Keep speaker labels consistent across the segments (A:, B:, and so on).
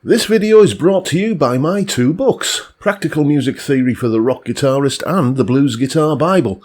A: This video is brought to you by my two books, Practical Music Theory for the Rock Guitarist and The Blues Guitar Bible.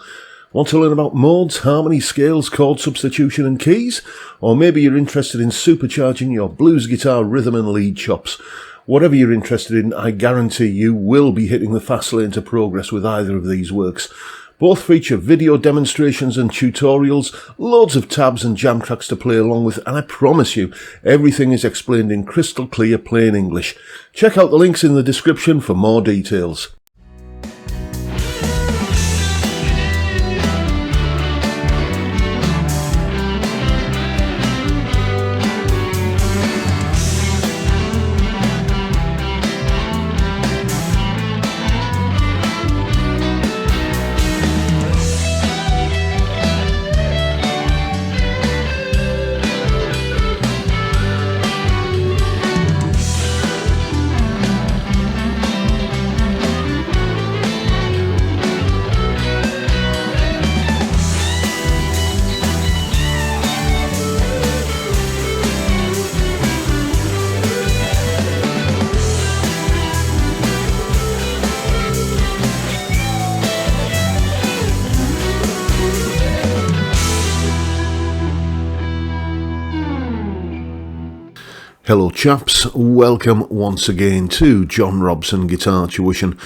A: Want to learn about modes, harmony, scales, chord substitution and keys? Or maybe you're interested in supercharging your blues guitar rhythm and lead chops. Whatever you're interested in, I guarantee you will be hitting the fast lane to progress with either of these works. Both feature video demonstrations and tutorials, loads of tabs and jam tracks to play along with, and I promise you, everything is explained in crystal clear plain English. Check out the links in the description for more details. Hello chaps, welcome once again to John Robson Guitar Tuition.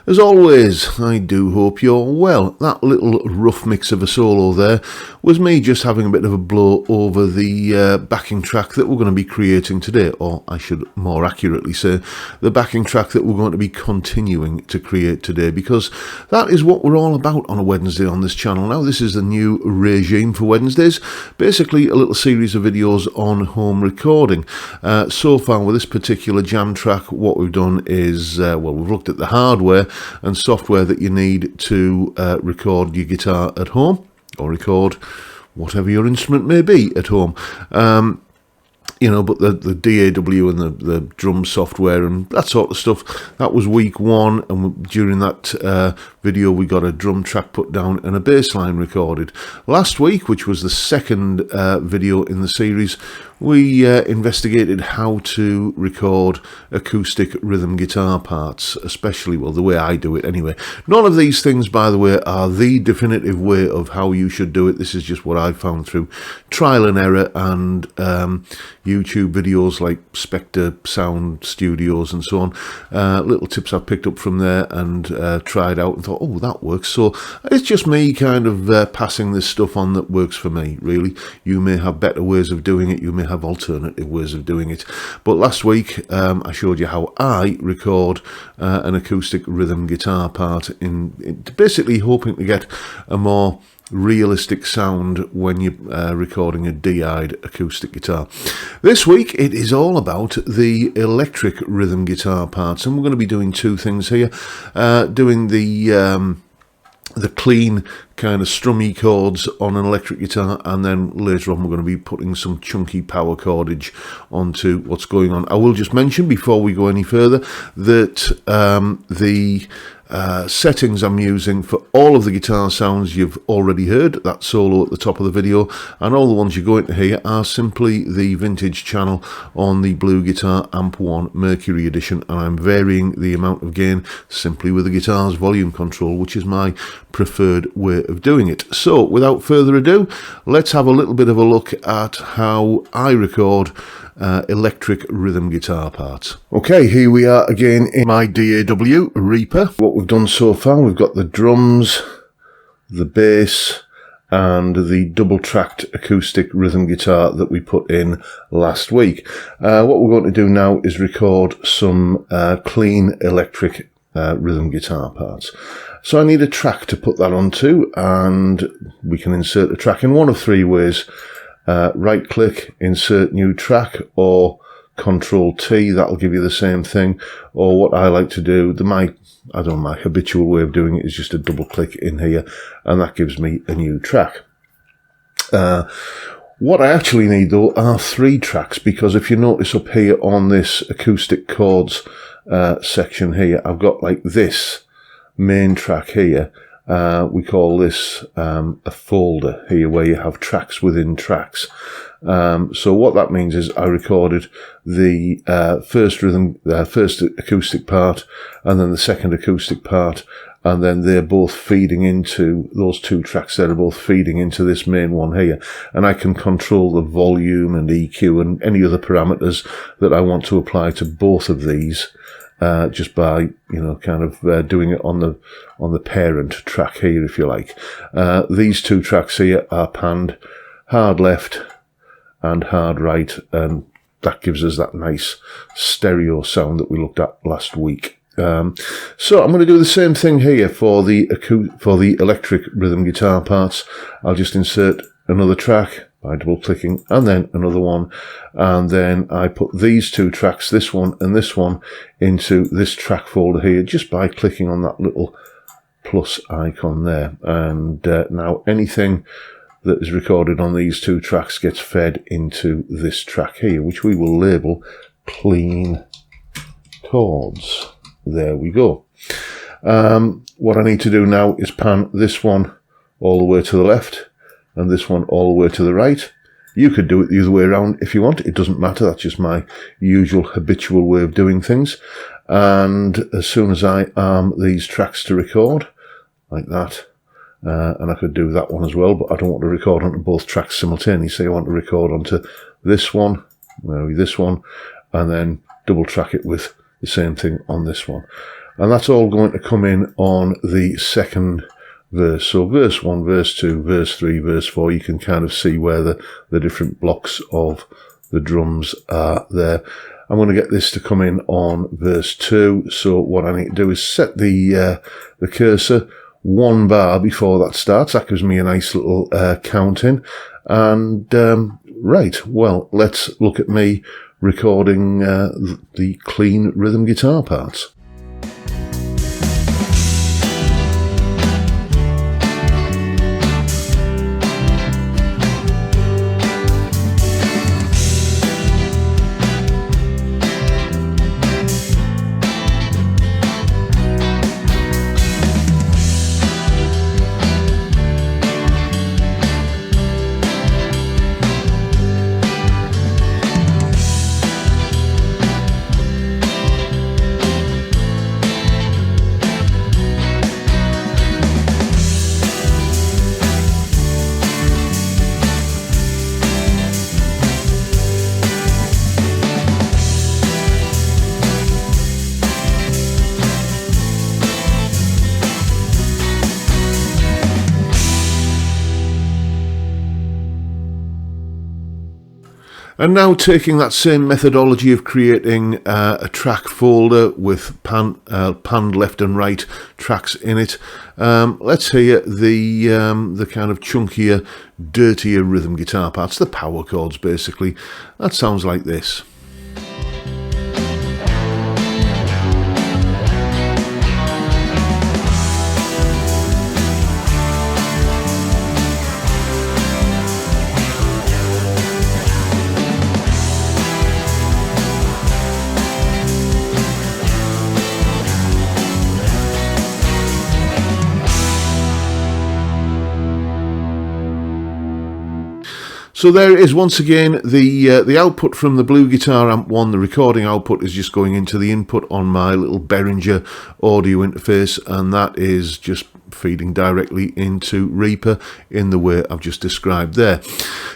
A: As always, I do hope you're well. That little rough mix of a solo there was me just having a bit of a blow over the backing track that we're going to be creating today, or I should more accurately say, the backing track that we're going to be continuing to create today, because that is what we're all about on a Wednesday on this channel. Now, this is the new regime for Wednesdays, basically a little series of videos on home recording. So far with this particular jam track, what we've done is, we've looked at the hardware and software that you need to record your guitar at home, or record whatever your instrument may be at home. But the DAW and the drum software and that sort of stuff, that was week one, and during that video we got a drum track put down and a bass line recorded. Last week, which was the second video in the series, we investigated how to record acoustic rhythm guitar parts, especially, well, the way I do it anyway. None of these things, by the way, are the definitive way of how you should do it. This is just what I've found through trial and error and YouTube videos like Spectre Sound Studios and so on. Little tips I've picked up from there and tried out and thought, oh, that works. So it's just me kind of passing this stuff on that works for me, really. You may have better ways of doing it. You may have alternative ways of doing it. But last week I showed you how I record an acoustic rhythm guitar part, in basically hoping to get a more realistic sound when you're recording a DI'd acoustic guitar. This week it is all about the electric rhythm guitar parts, and we're going to be doing two things here. Doing the clean kind of strummy chords on an electric guitar, and then later on we're going to be putting some chunky power chordage onto what's going on. I will just mention before we go any further that the settings I'm using for all of the guitar sounds you've already heard, that solo at the top of the video, and all the ones you're going to hear are simply the vintage channel on the Blue Guitar Amp 1 Mercury Edition, and I'm varying the amount of gain simply with the guitar's volume control, which is my preferred way of doing it. So without further ado, let's have a little bit of a look at how I record electric rhythm guitar parts. Okay, here we are again in my DAW Reaper. What we've done so far, we've got the drums, the bass, and the double-tracked acoustic rhythm guitar that we put in last week. What we're going to do now is record some clean electric rhythm guitar parts. So I need a track to put that onto, and we can insert a track in one of three ways. Right click, insert new track, or Control T, that'll give you the same thing. Or what I like to do, my habitual way of doing it is just a double click in here, and that gives me a new track. What I actually need though are three tracks, because if you notice up here on this acoustic chords section here, I've got like this main track here, We call this a folder here where you have tracks within tracks. So what that means is I recorded the first acoustic part, and then the second acoustic part, and then they're both feeding into, those two tracks there are both feeding into this main one here. And I can control the volume and EQ and any other parameters that I want to apply to both of these, just by, kind of doing it on the parent track here, if you like. These two tracks here are panned hard left and hard right, and that gives us that nice stereo sound that we looked at last week. So I'm going to do the same thing here for the electric rhythm guitar parts. I'll just insert another track by double clicking, and then another one, and then I put these two tracks, this one and this one, into this track folder here just by clicking on that little plus icon there. And now anything that is recorded on these two tracks gets fed into this track here, which we will label Clean Chords. There we go. What I need to do now is pan this one all the way to the left and this one all the way to the right. You could do it the other way around if you want. It doesn't matter. That's just my usual habitual way of doing things. And as soon as I arm these tracks to record, like that, and I could do that one as well, but I don't want to record onto both tracks simultaneously. I want to record onto this one, maybe this one, and then double track it with the same thing on this one. And that's all going to come in on the second verse. So verse 1, verse 2, verse 3, verse 4, you can kind of see where the different blocks of the drums are there. I'm going to get this to come in on verse 2. So what I need to do is set the cursor 1 bar before that starts. That gives me a nice little count in. And right, well, let's look at me recording the clean rhythm guitar parts. And now taking that same methodology of creating a track folder with panned left and right tracks in it, let's hear the kind of chunkier, dirtier rhythm guitar parts, the power chords basically. That sounds like this. So there it is once again, the output from the Blue Guitar Amp 1, the recording output is just going into the input on my little Behringer audio interface, and that is just feeding directly into Reaper in the way I've just described there.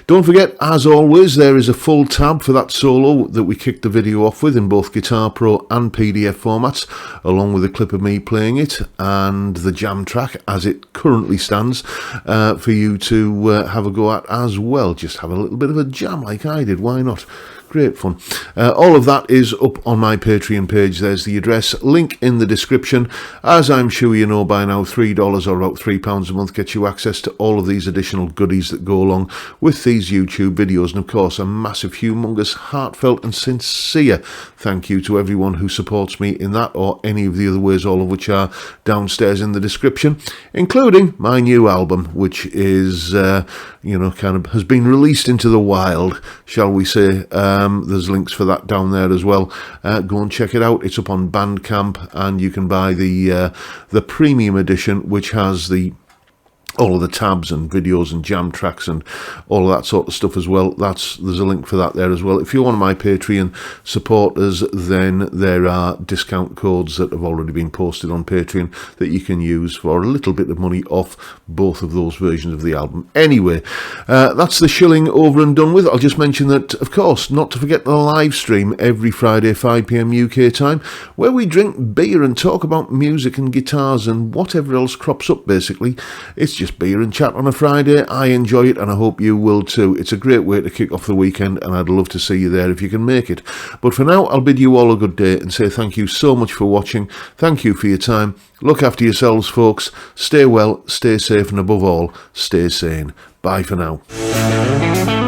A: Don't forget, as always, there is a full tab for that solo that we kicked the video off with in both Guitar Pro and PDF formats, along with a clip of me playing it and the jam track as it currently stands for you to have a go at as well. Just have a little bit of a jam like I did, why not? Great fun. All of that is up on my Patreon page. There's the address, link in the description. As I'm sure you know by now, $3 or about £3 a month gets you access to all of these additional goodies that go along with these YouTube videos. And of course, a massive, humongous, heartfelt and sincere thank you to everyone who supports me in that or any of the other ways, all of which are downstairs in the description, including my new album, which is, kind of has been released into the wild, shall we say. There's links for that down there as well. Go and check it out. It's up on Bandcamp, and you can buy the premium edition, which has the all of the tabs and videos and jam tracks and all of that sort of stuff as well. There's a link for that there as well. If you're one of my Patreon supporters, then there are discount codes that have already been posted on Patreon that you can use for a little bit of money off both of those versions of the album. Anyway, that's the shilling over and done with. I'll just mention that, of course, not to forget the live stream every Friday 5 p.m. UK time, where we drink beer and talk about music and guitars and whatever else crops up. Basically, it's just beer and chat on a Friday. I enjoy it, and I hope you will too. It's a great way to kick off the weekend, and I'd love to see you there if you can make it. But for now, I'll bid you all a good day and say thank you so much for watching. Thank you for your time. Look after yourselves, folks. Stay well, stay safe, and above all, stay sane. Bye for now.